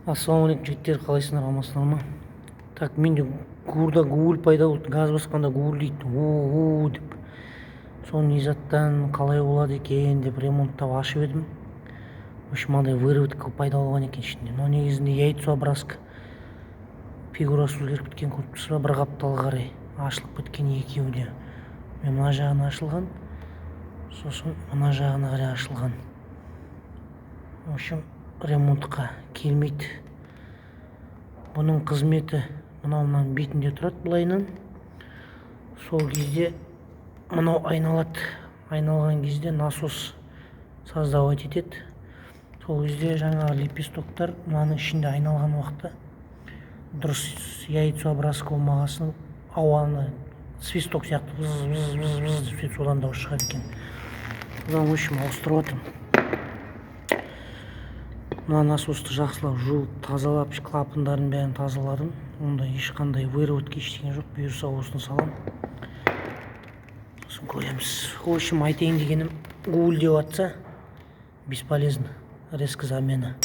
Ассалаумағалейкум жігіттер, қалайсыңдар, амансыңдар ма? Так, менде гуырда гуыл пайда болды, газ басқанда гуыл дейді, о деп. Соны не заттан қалай болады екен деп ремонттап ашып едім. В общем, андай выработка пайда болған екен ішінде. Но негізінде яйцообразка фигурасы өзгеріп кеткен, көріп тұрсыз ба, бір қапталға қарай ашылып кеткен екеуі де. Мен мына жағына ашылған, сосын мына жағына қарай ашылған. В общем, ремонтқа келмейді. Бұның қызметі мынауынан бетінде тұрады, былайынан. Сол кезде мынау айналады. Айналған кезде насос создавать етеді. Сол кезде жаңағы лепестоктар мынаның ішінде айналған уақытта дұрыс яйцообразка болмағасын ауаны свисток сияқты выз деп содан дауыс шығады екен. Содан в общем ауыстырып жатырмын. Мына насосты жақсылап жуып тазалап, клапандарын бәрін тазаладым. Онда ешқандай выработка ештеңе жоқ. Бұйырса осыны салам. Сосын көреміз. В общем, айтайын дегенім, гуыл деп атса бесполезно. Резко замена.